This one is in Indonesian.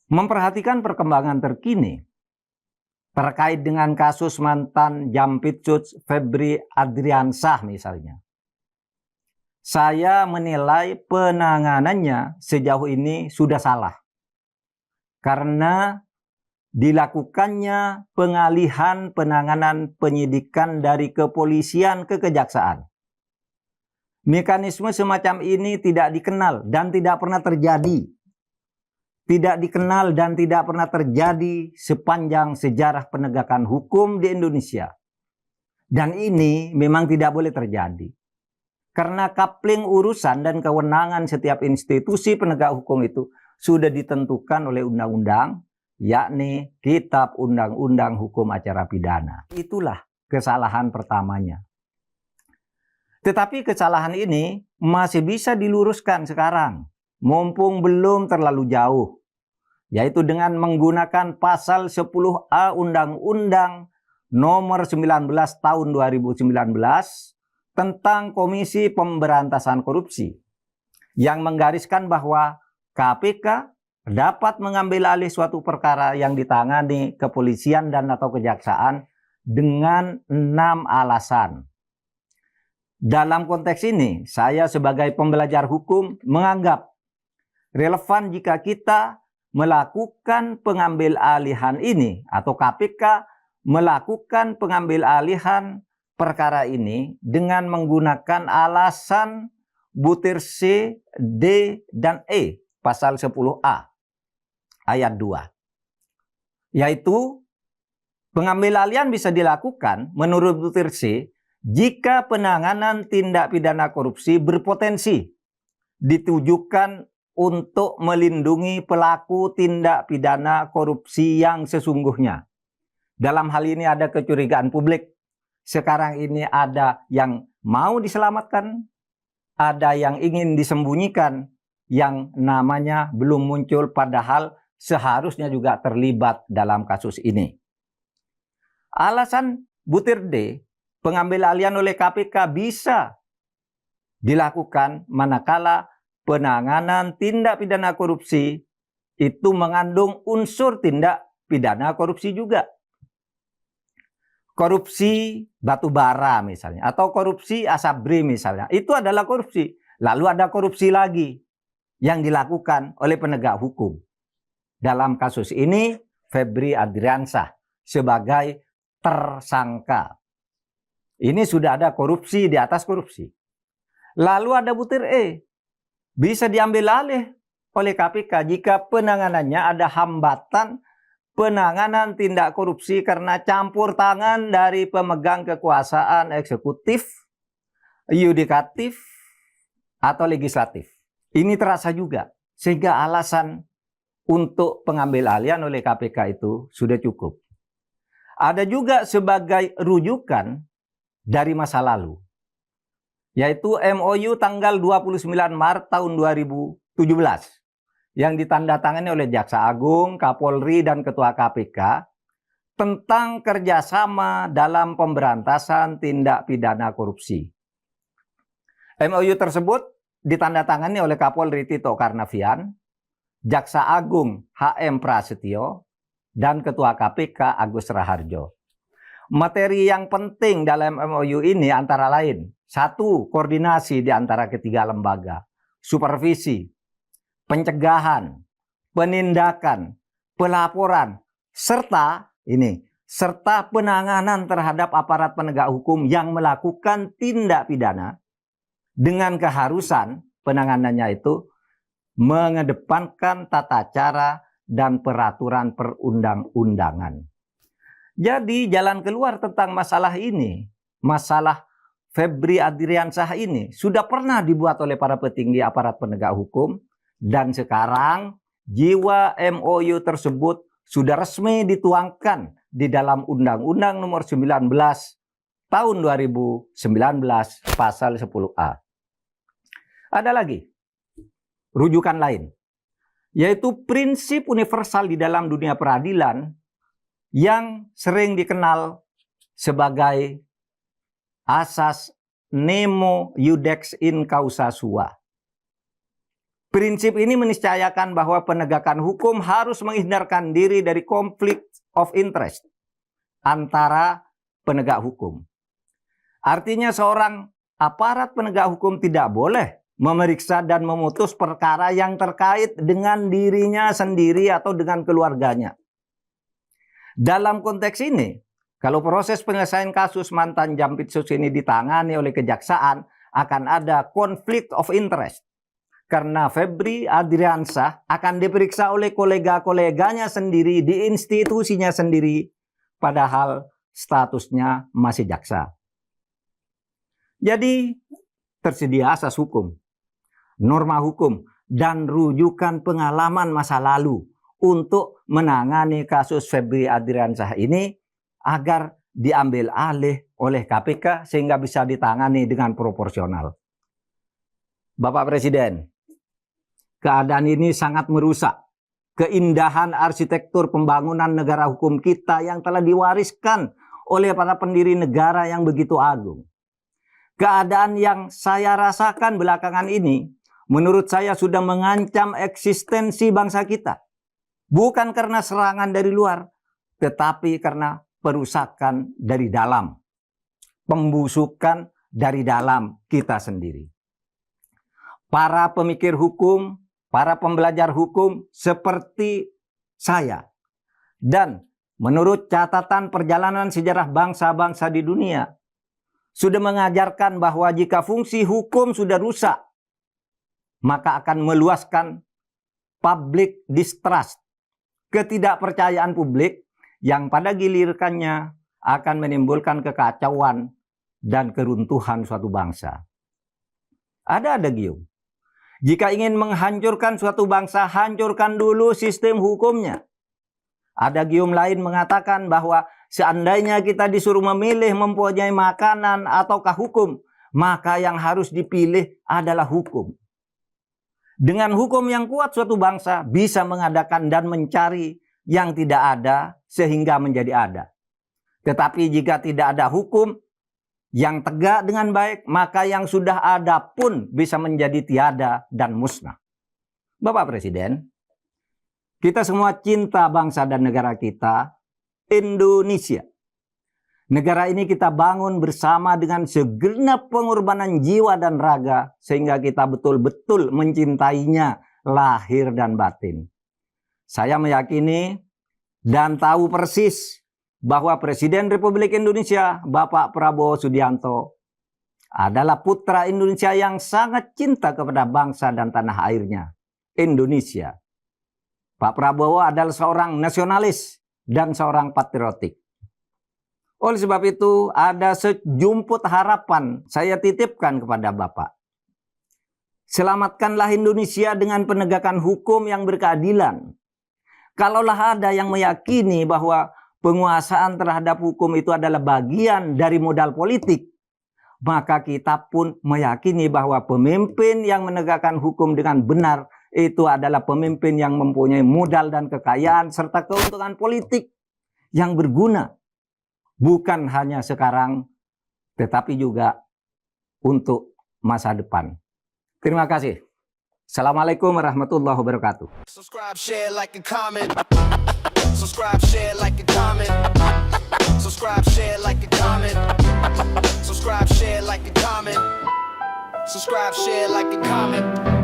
Memperhatikan perkembangan terkini terkait dengan kasus mantan Jampitsus Febri Adriansyah misalnya, saya menilai penanganannya sejauh ini sudah salah karena dilakukannya pengalihan penanganan penyidikan dari kepolisian ke kejaksaan. Mekanisme semacam ini tidak dikenal dan tidak pernah terjadi. Tidak dikenal dan tidak pernah terjadi sepanjang sejarah penegakan hukum di Indonesia. Dan ini memang tidak boleh terjadi. Karena kapling urusan dan kewenangan setiap institusi penegak hukum itu sudah ditentukan oleh undang-undang, yakni Kitab Undang-Undang Hukum Acara Pidana. Itulah kesalahan pertamanya. Tetapi kesalahan ini masih bisa diluruskan sekarang, mumpung belum terlalu jauh, yaitu dengan menggunakan pasal 10A Undang-Undang nomor 19 tahun 2019 tentang Komisi Pemberantasan Korupsi yang menggariskan bahwa KPK dapat mengambil alih suatu perkara yang ditangani kepolisian dan atau kejaksaan dengan 6 alasan. Dalam konteks ini, saya sebagai pembelajar hukum menganggap relevan jika kita melakukan pengambil alihan ini atau KPK melakukan pengambil alihan perkara ini dengan menggunakan alasan butir C, D, dan E pasal 10A ayat 2. Yaitu pengambil alihan bisa dilakukan menurut butir C jika penanganan tindak pidana korupsi berpotensi ditujukan untuk melindungi pelaku tindak pidana korupsi yang sesungguhnya. Dalam hal ini ada kecurigaan publik. Sekarang ini ada yang mau diselamatkan, ada yang ingin disembunyikan, yang namanya belum muncul padahal seharusnya juga terlibat dalam kasus ini. Alasan butir D, pengambil alihan oleh KPK bisa dilakukan manakala penanganan tindak pidana korupsi itu mengandung unsur tindak pidana korupsi juga. Korupsi batu bara misalnya, atau korupsi asabri misalnya, itu adalah korupsi. Lalu ada korupsi lagi yang dilakukan oleh penegak hukum. Dalam kasus ini, Febri Adriansyah sebagai tersangka. Ini sudah ada korupsi di atas korupsi. Lalu ada butir E. Bisa diambil alih oleh KPK jika penanganannya ada hambatan penanganan tindak korupsi karena campur tangan dari pemegang kekuasaan eksekutif, yudikatif, atau legislatif. Ini terasa juga. Sehingga alasan untuk pengambil alihan oleh KPK itu sudah cukup. Ada juga sebagai rujukan dari masa lalu, yaitu MOU tanggal 29 Maret tahun 2017 yang ditandatangani oleh Jaksa Agung, Kapolri, dan Ketua KPK tentang kerjasama dalam pemberantasan tindak pidana korupsi. MOU tersebut ditandatangani oleh Kapolri Tito Karnavian, Jaksa Agung HM Prasetyo, dan Ketua KPK Agus Raharjo. Materi yang penting dalam MOU ini antara lain, 1. Koordinasi di antara ketiga lembaga, supervisi, pencegahan, penindakan, pelaporan, serta penanganan terhadap aparat penegak hukum yang melakukan tindak pidana dengan keharusan penanganannya itu mengedepankan tata cara dan peraturan perundang-undangan. Jadi jalan keluar tentang masalah ini, masalah Febri Adriansyah ini sudah pernah dibuat oleh para petinggi aparat penegak hukum dan sekarang jiwa MOU tersebut sudah resmi dituangkan di dalam Undang-Undang nomor 19 tahun 2019 pasal 10A. Ada lagi rujukan lain, yaitu prinsip universal di dalam dunia peradilan yang sering dikenal sebagai asas nemo iudex in causa sua. Prinsip ini meniscayakan bahwa penegakan hukum harus menghindarkan diri dari konflik of interest antara penegak hukum. Artinya seorang aparat penegak hukum tidak boleh memeriksa dan memutus perkara yang terkait dengan dirinya sendiri atau dengan keluarganya. Dalam konteks ini, kalau proses penyelesaian kasus mantan Jampitsus ini ditangani oleh kejaksaan, akan ada konflik of interest. Karena Febri Adriansyah akan diperiksa oleh kolega-koleganya sendiri di institusinya sendiri, padahal statusnya masih jaksa. Jadi tersedia asas hukum, norma hukum, dan rujukan pengalaman masa lalu untuk menangani kasus Febri Adriansyah ini agar diambil alih oleh KPK sehingga bisa ditangani dengan proporsional. Bapak Presiden, keadaan ini sangat merusak keindahan arsitektur pembangunan negara hukum kita yang telah diwariskan oleh para pendiri negara yang begitu agung. Keadaan yang saya rasakan belakangan ini, menurut saya sudah mengancam eksistensi bangsa kita. Bukan karena serangan dari luar, tetapi karena perusakan dari dalam. Pembusukan dari dalam kita sendiri. Para pemikir hukum, para pembelajar hukum seperti saya, dan menurut catatan perjalanan sejarah bangsa-bangsa di dunia, sudah mengajarkan bahwa jika fungsi hukum sudah rusak, maka akan meluaskan public distrust, ketidakpercayaan publik yang pada gilirannya akan menimbulkan kekacauan dan keruntuhan suatu bangsa. Ada Gium. Jika ingin menghancurkan suatu bangsa, hancurkan dulu sistem hukumnya. Ada gium lain mengatakan bahwa seandainya kita disuruh memilih mempunyai makanan ataukah hukum, maka yang harus dipilih adalah hukum. Dengan hukum yang kuat suatu bangsa bisa mengadakan dan mencari yang tidak ada sehingga menjadi ada. Tetapi jika tidak ada hukum yang tegak dengan baik, maka yang sudah ada pun bisa menjadi tiada dan musnah. Bapak Presiden, kita semua cinta bangsa dan negara kita, Indonesia. Negara ini kita bangun bersama dengan segenap pengorbanan jiwa dan raga, sehingga kita betul-betul mencintainya lahir dan batin. Saya meyakini dan tahu persis bahwa Presiden Republik Indonesia, Bapak Prabowo Subianto, adalah putra Indonesia yang sangat cinta kepada bangsa dan tanah airnya, Indonesia. Pak Prabowo adalah seorang nasionalis dan seorang patriotik. Oleh sebab itu, ada sejumput harapan saya titipkan kepada Bapak. Selamatkanlah Indonesia dengan penegakan hukum yang berkeadilan. Kalaulah ada yang meyakini bahwa penguasaan terhadap hukum itu adalah bagian dari modal politik, maka kita pun meyakini bahwa pemimpin yang menegakkan hukum dengan benar itu adalah pemimpin yang mempunyai modal dan kekayaan serta keuntungan politik yang berguna. Bukan hanya sekarang, tetapi juga untuk masa depan. Terima kasih. Assalamualaikum warahmatullahi wabarakatuh. Subscribe, share, like, and comment. Subscribe, share, like, and comment. Subscribe, share, like, and comment. Subscribe, share, like, and comment. Subscribe, share, like, and comment.